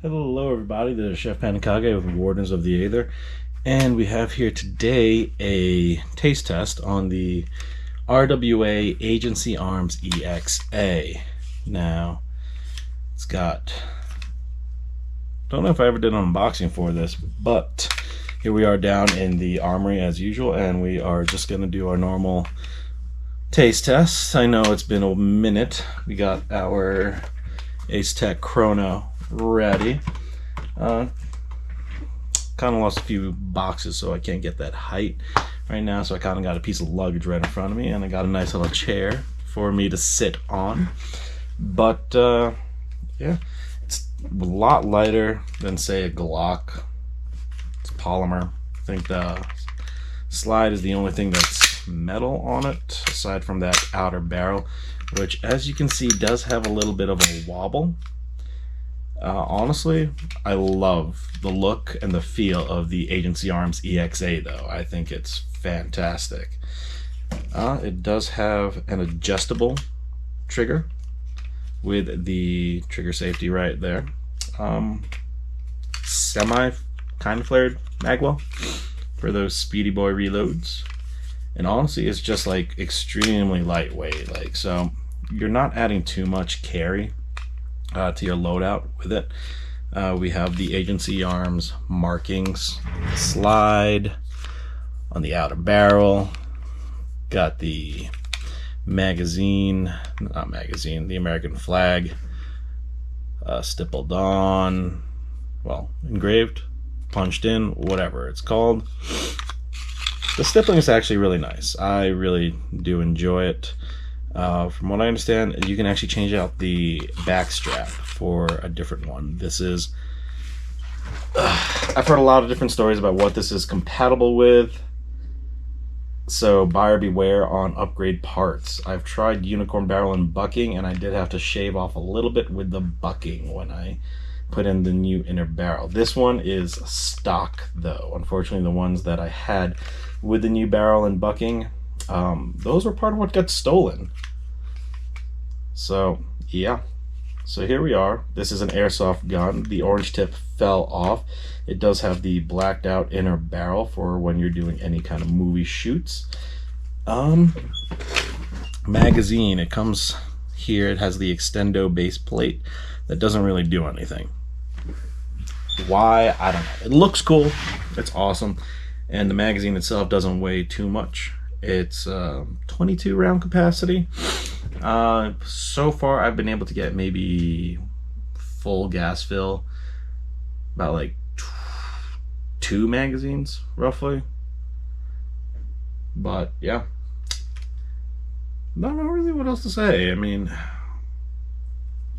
Hello, everybody. This is Chef Panikage with Wardens of the Aether, and we have here today a taste test on the RWA Agency Arms EXA. Now, it's got. Don't know if I ever did an unboxing for this, but here we are down in the armory as usual, and we are just going to do our normal taste tests. I know it's been a minute. We got our Ace Tech Chrono ready. Kind of lost a few boxes, so I can't get that height right now, so I kind of got a piece of luggage right in front of me, and I got a nice little chair for me to sit on. But yeah, it's a lot lighter than, say, a Glock. It's polymer. I think the slide is the only thing that's metal on it, aside from that outer barrel, which, as you can see, does have a little bit of a wobble. Honestly, I love the look and the feel of the Agency Arms EXA, though. I think it's fantastic. It does have an adjustable trigger with the trigger safety right there. Semi kind of flared magwell for those speedy boy reloads. And honestly, it's just like extremely lightweight. So you're not adding too much carry to your loadout with it. We have the Agency Arms markings, slide on the outer barrel. Got the magazine, the American flag stippled on, well, engraved, punched in, whatever it's called. The stippling is actually really nice. I really do enjoy it. From what I understand, you can actually change out the back strap for a different one. This is... I've heard a lot of different stories about what this is compatible with, so buyer beware on upgrade parts. I've tried unicorn barrel and bucking, and I did have to shave off a little bit with the bucking when I put in the new inner barrel. This one is stock, though. Unfortunately, the ones that I had with the new barrel and bucking, those were part of what got stolen. So yeah, so here we are. This is an airsoft gun. The orange tip fell off. It does have the blacked out inner barrel for when you're doing any kind of movie shoots. Magazine, it comes here. It has the extendo base plate that doesn't really do anything. Why? I don't know. It looks cool. It's awesome. And the magazine itself doesn't weigh too much. It's 22 round capacity. So far I've been able to get maybe full gas fill about like 2 magazines roughly. But yeah, I don't know really what else to say. I mean,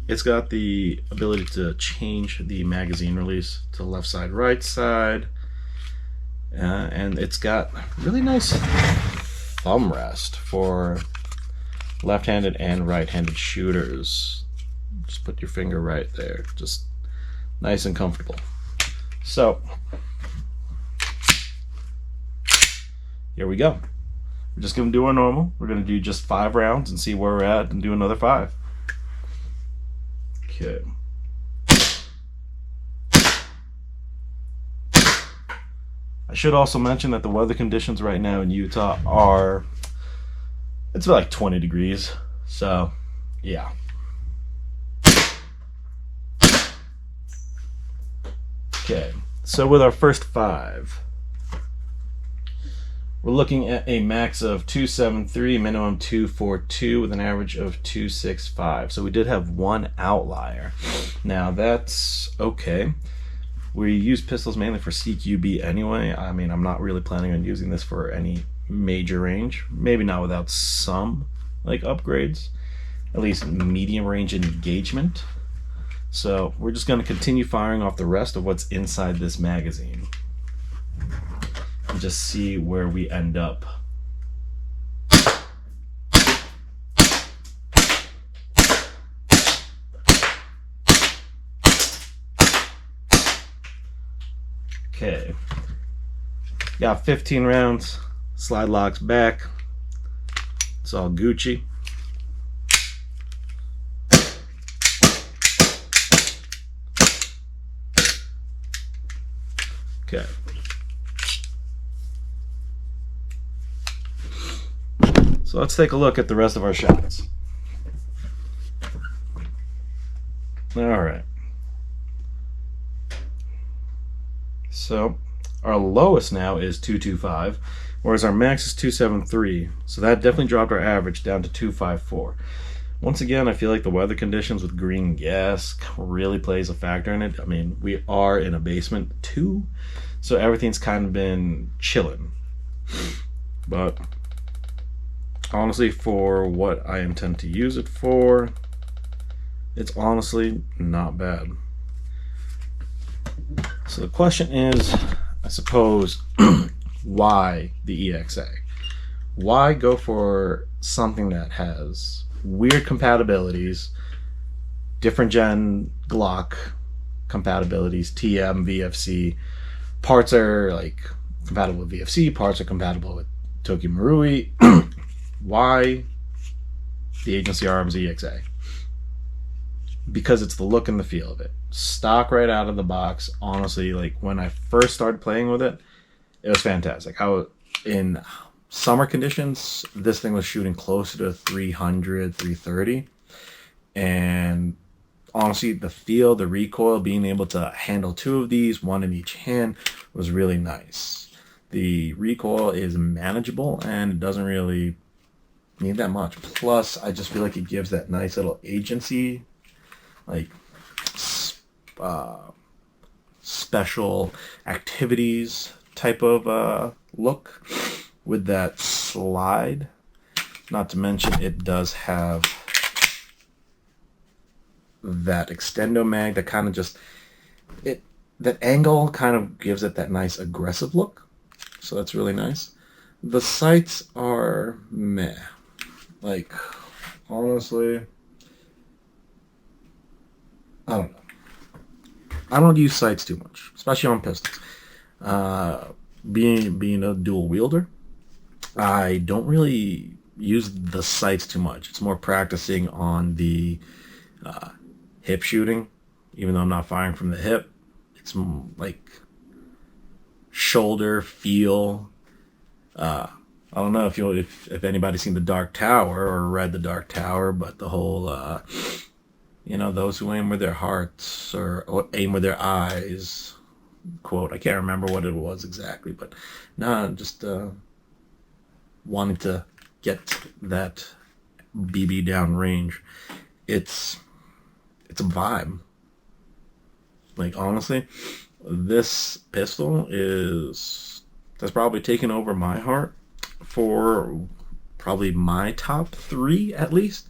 it's got the ability to change the magazine release to left side, right side. And it's got really nice thumb rest for left-handed and right-handed shooters. Just put your finger right there, just nice and comfortable. So here we go. We're just gonna do our normal. We're gonna do just 5 rounds and see where we're at, and do another 5. Okay. I should also mention that the weather conditions right now in Utah are, it's about like 20 degrees. So, yeah. Okay, so with our first 5, we're looking at a max of 273, minimum 242, with an average of 265. So we did have one outlier. Now that's okay. We use pistols mainly for CQB anyway. I mean, I'm not really planning on using this for any major range. Maybe not without some like upgrades. At least medium range engagement. So we're just going to continue firing off the rest of what's inside this magazine. And just see where we end up. Okay, got 15 rounds, slide locks back, it's all Gucci. Okay. So let's take a look at the rest of our shots. All right. So our lowest now is 225, whereas our max is 273. So that definitely dropped our average down to 254. Once again, I feel like the weather conditions with green gas really plays a factor in it. I mean, we are in a basement too, so everything's kind of been chilling. But honestly, for what I intend to use it for, it's honestly not bad. So the question is, I suppose, why the EXA? Why go for something that has weird compatibilities, different gen Glock compatibilities, TM, VFC, parts are like compatible with VFC, parts are compatible with Tokyo Marui. Why the Agency Arms EXA? Because it's the look and the feel of it. Stock right out of the box. Honestly, like when I first started playing with it, it was fantastic. How in summer conditions, this thing was shooting closer to 300, 330. And honestly, the feel, the recoil, being able to handle two of these, one in each hand, was really nice. The recoil is manageable and it doesn't really need that much. Plus, I just feel like it gives that nice little agency, like special activities type of look with that slide. Not to mention it does have that extendo mag that kind of just that angle kind of gives it that nice aggressive look. So that's really nice. The sights are meh. Like, honestly, I don't know. I don't use sights too much, especially on pistols. Being a dual wielder, I don't really use the sights too much. It's more practicing on the hip shooting, even though I'm not firing from the hip. It's like shoulder feel. I don't know if anybody's seen The Dark Tower or read The Dark Tower, but the whole those who aim with their hearts or aim with their eyes quote. I can't remember what it was exactly, but just wanting to get that BB down range. It's a vibe. Like, honestly, this pistol that's probably taken over my heart for probably my top 3 at least.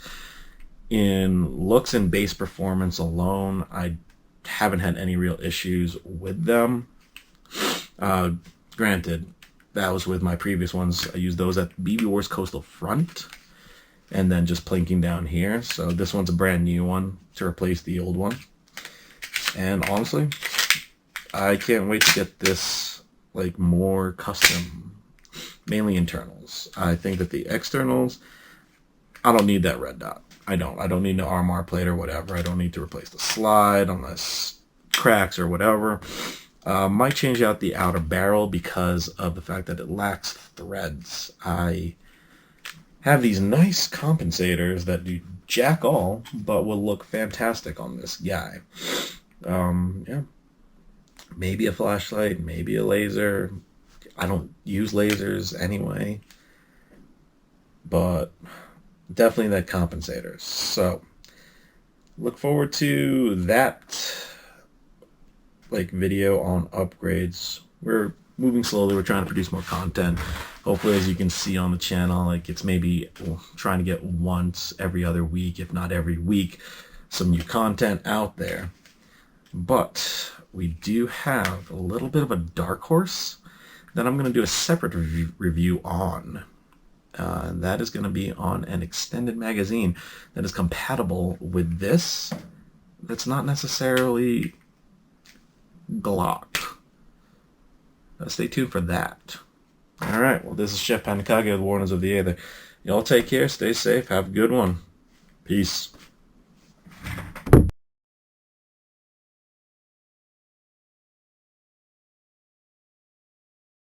In looks and base performance alone, I haven't had any real issues with them. Granted, that was with my previous ones. I used those at BB Wars Coastal Front and then just plinking down here. So this one's a brand new one to replace the old one. And honestly, I can't wait to get this like more custom, mainly internals. I think that the externals, I don't need that red dot. I don't need an RMR plate or whatever. I don't need to replace the slide unless cracks or whatever. Might change out the outer barrel because of the fact that it lacks threads. I have these nice compensators that do jack all, but will look fantastic on this guy. Yeah. Maybe a flashlight, maybe a laser. I don't use lasers anyway. But definitely that compensator. So look forward to that video on upgrades. We're moving slowly. We're trying to produce more content. Hopefully, as you can see on the channel, it's maybe trying to get once every other week, if not every week, some new content out there. But we do have a little bit of a dark horse that I'm going to do a separate review on. That is going to be on an extended magazine that is compatible with this. That's not necessarily Glock. Stay tuned for that. All right. Well, this is Chef Panikage with Warners of the Aether. Y'all take care. Stay safe. Have a good one. Peace.